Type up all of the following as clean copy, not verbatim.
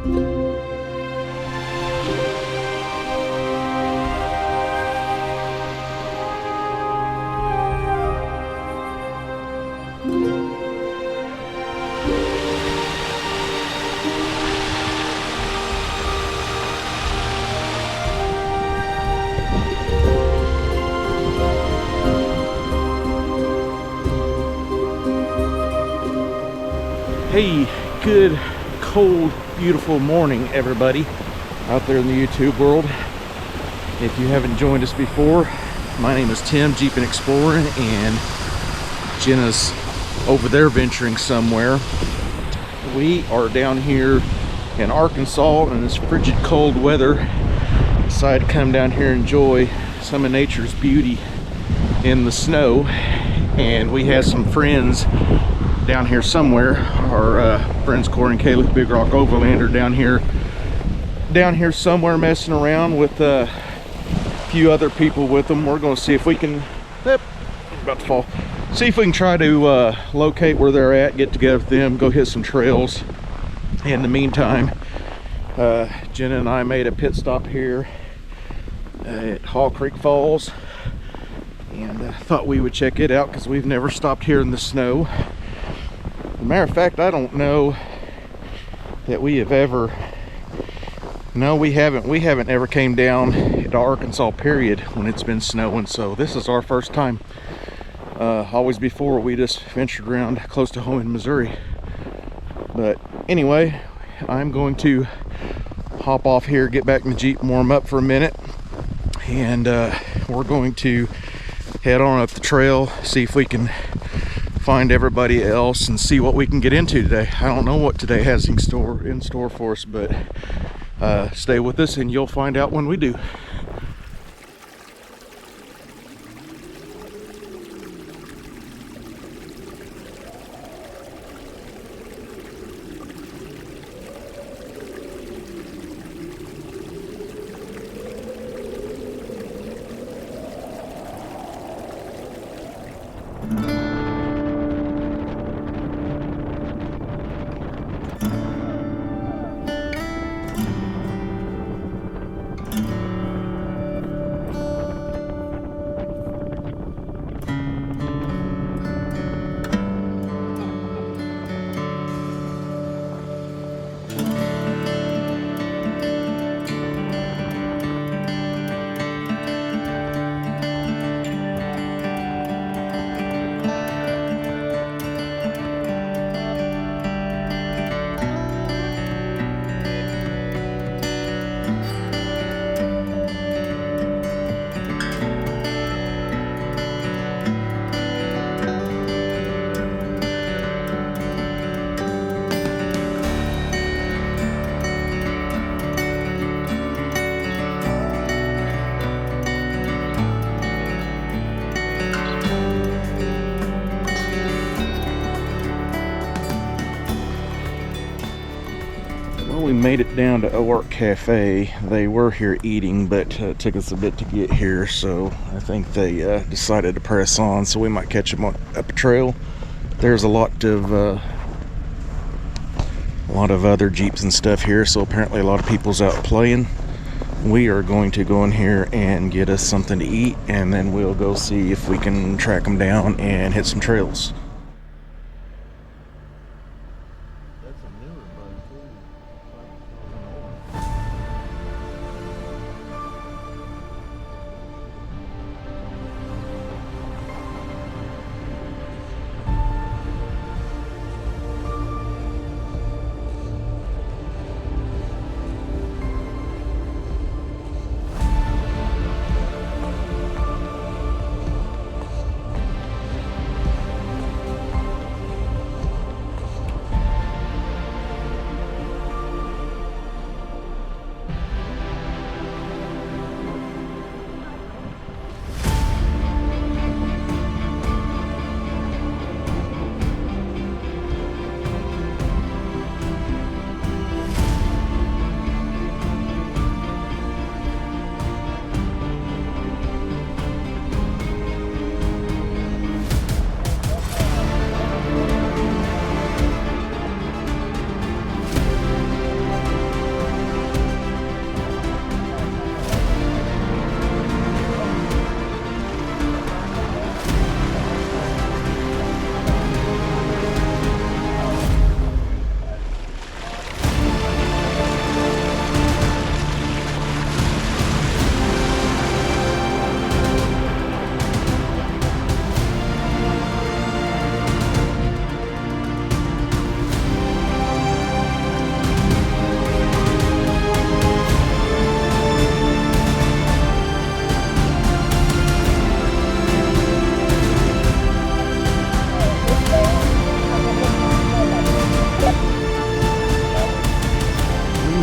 Hey, good, cold, beautiful morning, everybody out there in the YouTube world. If you haven't joined us before, my name is Tim, Jeep and Exploring, and Jenna's over there venturing somewhere. We are down here in Arkansas in this frigid cold weather. Decided to come down here and enjoy some of nature's beauty in the snow, and we have some friends down here somewhere. Our friends Corey and Caleb, Big Rock Overland, are down here somewhere messing around with a few other people with them. We're going to see if we can, I'm about to fall, see if we can try to locate where they're at, get together with them, go hit some trails. In the meantime, Jenna and I made a pit stop here at Hall Creek Falls, and thought we would check it out because we've never stopped here in the snow. As a matter of fact, I don't know that we have ever, no, we haven't ever came down to Arkansas, period, when it's been snowing. So this is our first time. Always before, we just ventured around close to home in Missouri. But anyway, I'm going to hop off here, get back in the Jeep, warm up for a minute, and we're going to head on up the trail, see if we can find everybody else and see what we can get into today. I don't know what today has in store for us, but stay with us and you'll find out when we do. We made it down to Oark Cafe. They were here eating, but it took us a bit to get here, so I think they decided to press on, so we might catch them up a trail. There's a lot of other Jeeps and stuff here, so apparently a lot of people's out playing. We are going to go in here and get us something to eat, and then we'll go see if we can track them down and hit some trails.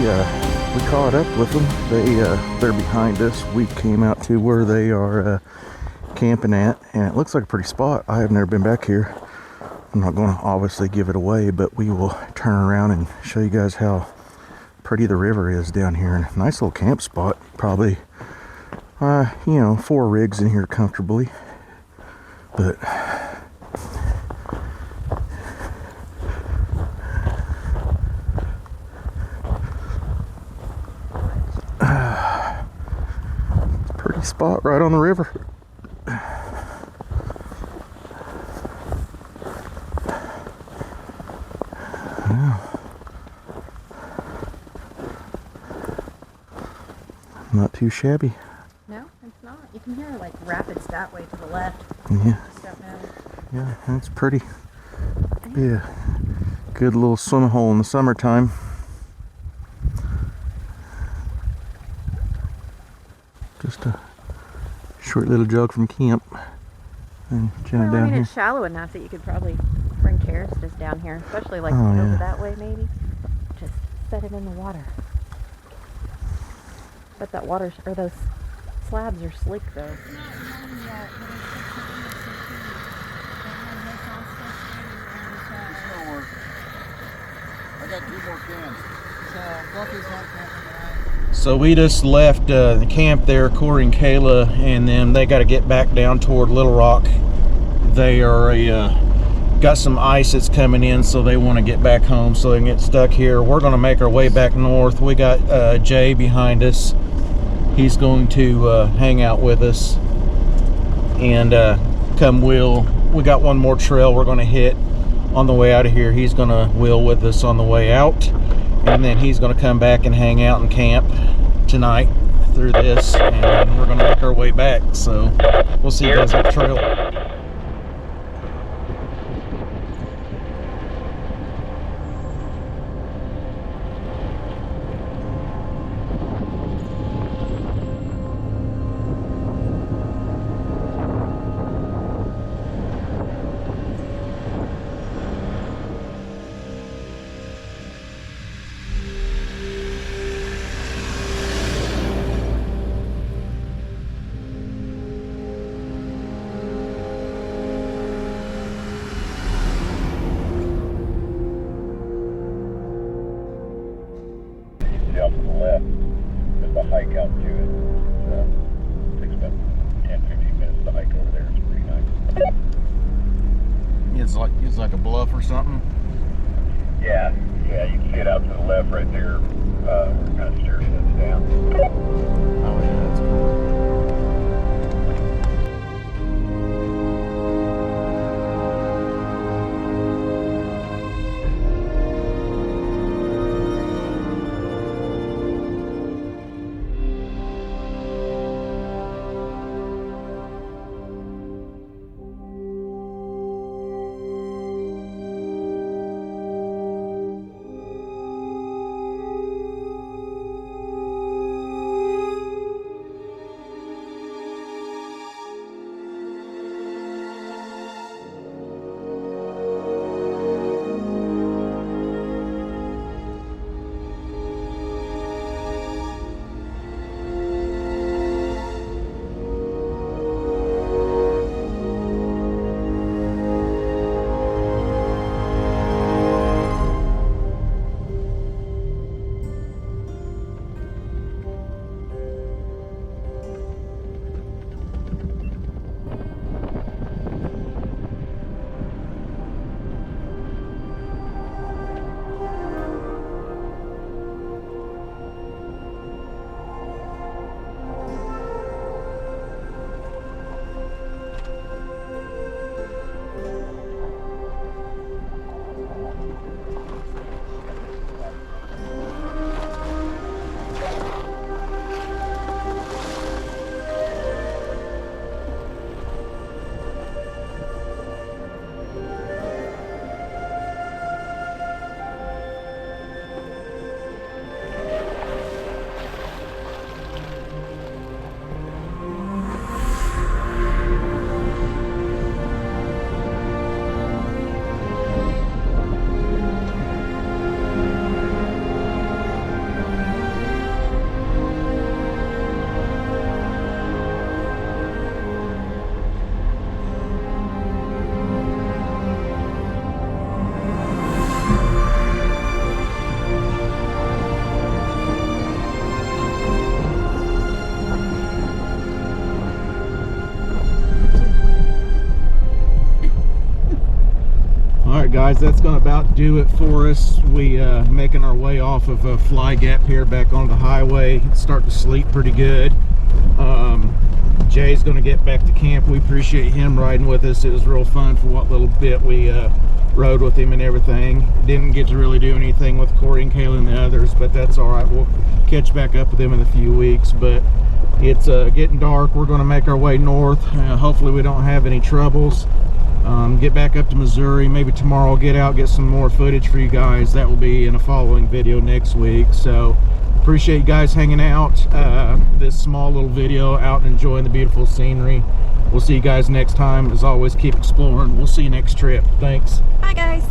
we caught up with them. They're behind us. We came out to where they are camping at, and it looks like a pretty spot. I have never been back here. I'm not going to obviously give it away, but we will turn around and show you guys how pretty the river is down here. And nice little camp spot. Probably, 4 rigs in here comfortably. But pretty spot right on the river. Not too shabby. No, it's not. You can hear like rapids that way to the left. Yeah. Just don't know. Yeah, that's pretty. Yeah. Good little swim hole in the summertime. Just a short little jog from camp. And Jenna down here. It's shallow enough that you could probably bring carrots down here, especially like Oh, over yeah. that way maybe. Just set it in the water. But that water, or those slabs are slick though. I got 2 more cans. So Buffy's not camping tonight. So we just left the camp there, Corey and Kayla, and then they got to get back down toward Little Rock. They are got some ice that's coming in, so they want to get back home so they can get stuck here. We're going to make our way back north. We got Jay behind us. He's going to hang out with us, and we got one more trail we're going to hit on the way out of here. He's going to wheel with us on the way out, and then he's going to come back and hang out and camp tonight through this, and we're going to make our way back. So we'll see you guys at the trail. Off to the left, there's a hike out to it. It takes about 10-15 minutes to hike over there. It's pretty nice. It's like a bluff or something. Yeah, you can see it out to the left right there. We're kind of stair steps down. Oh yeah, that's cool. guys, that's gonna about do it for us. We making our way off of a Fly Gap here back on the highway. It's starting to sleep pretty good. Jay's gonna get back to camp. We appreciate him riding with us. It was real fun for what little bit we rode with him and everything. Didn't get to really do anything with Corey and Kayla and the others, but that's all right. We'll catch back up with them in a few weeks. But it's getting dark. We're going to make our way north. Hopefully we don't have any troubles. Get back up to Missouri. Maybe tomorrow I'll get out, get some more footage for you guys. That will be in a following video next week. So appreciate you guys hanging out. This small little video out and enjoying the beautiful scenery. We'll see you guys next time. As always, keep exploring. We'll see you next trip. Thanks. Bye, guys.